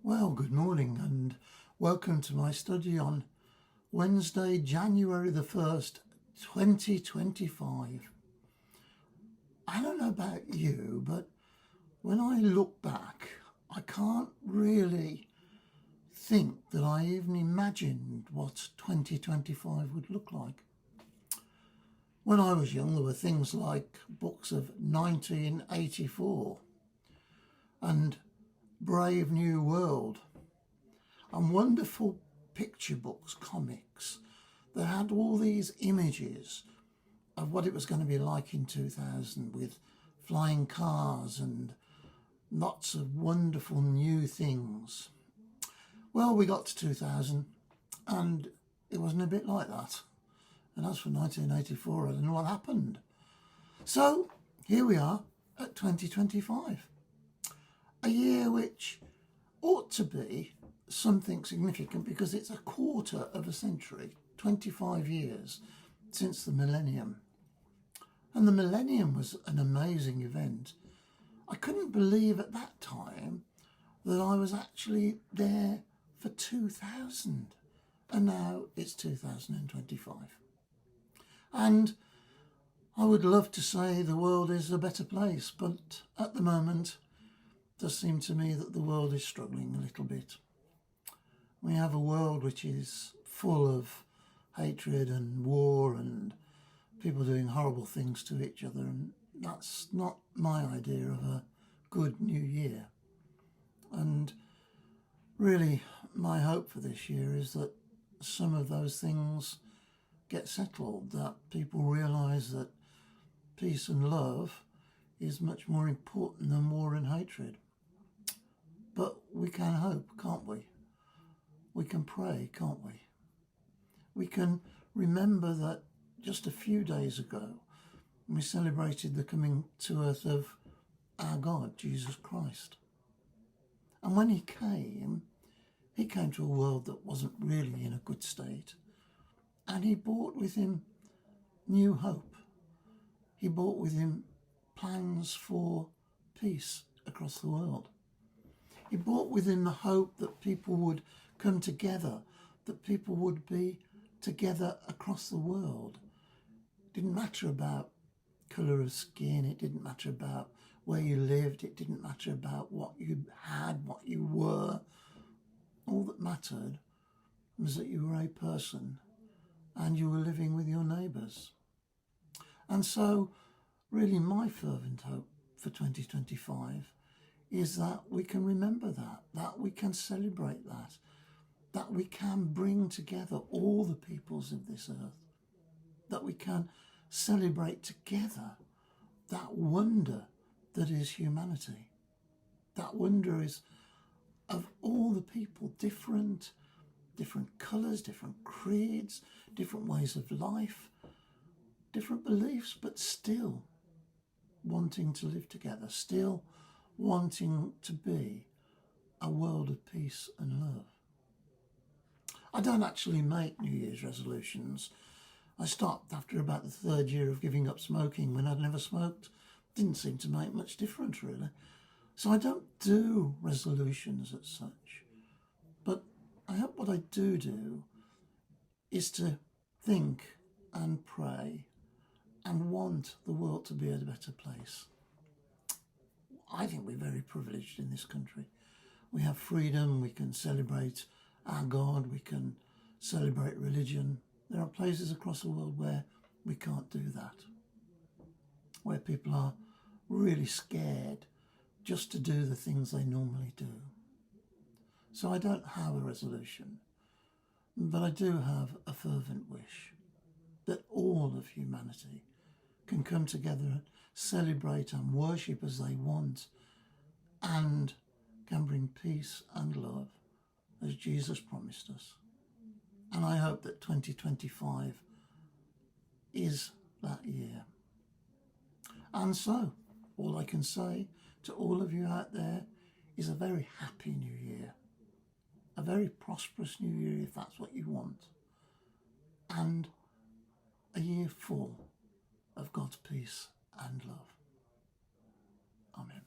Well, good morning and welcome to my study on Wednesday, January the 1st, 2025. I don't know about you, but when I look back, I can't really think that I even imagined what 2025 would look like. When I was young, there were things like books of 1984 and Brave New World and wonderful picture books, comics that had all these images of what it was going to be like in 2000 with flying cars and lots of wonderful new things. Well, we got to 2000 and it wasn't a bit like that. And as for 1984, I don't know what happened. So here we are at 2025. A year which ought to be something significant because it's a quarter of a century, 25 years since the millennium. And the millennium was an amazing event. I couldn't believe at that time that I was actually there for 2000. And now it's 2025. And I would love to say the world is a better place, but at the moment, it does seem to me that the world is struggling a little bit. We have a world which is full of hatred and war and people doing horrible things to each other, and that's not my idea of a good new year. And really, my hope for this year is that some of those things get settled, that people realise that peace and love is much more important than war and hatred. But we can hope, can't we? We can pray, can't we? We can remember that just a few days ago, we celebrated the coming to earth of our God, Jesus Christ. And when he came to a world that wasn't really in a good state. And he brought with him new hope. He brought with him plans for peace across the world. He brought with him the hope that people would come together, that people would be together across the world. It didn't matter about colour of skin, it didn't matter about where you lived, it didn't matter about what you had, what you were. All that mattered was that you were a person and you were living with your neighbours. And so, really my fervent hope for 2025 is that we can remember that we can celebrate that we can bring together all the peoples of this earth, that we can celebrate together that wonder that is humanity. That wonder is of all the people, different colours, different creeds, different ways of life, different beliefs, but still wanting to live together, still wanting to be a world of peace and love. I don't actually make New Year's resolutions. I stopped after about the third year of giving up smoking when I'd never smoked. Didn't seem to make much difference really. So I don't do resolutions as such. But I hope what I do is to think and pray and want the world to be a better place. I think we're very privileged in this country. We have freedom, we can celebrate our God, we can celebrate religion. There are places across the world where we can't do that, where people are really scared just to do the things they normally do. So I don't have a resolution, but I do have a fervent wish that all of humanity can come together and celebrate and worship as they want and can bring peace and love as Jesus promised us. And I hope that 2025 is that year. And so, all I can say to all of you out there is a very happy new year, a very prosperous new year if that's what you want, and a year full of God's peace and love. Amen.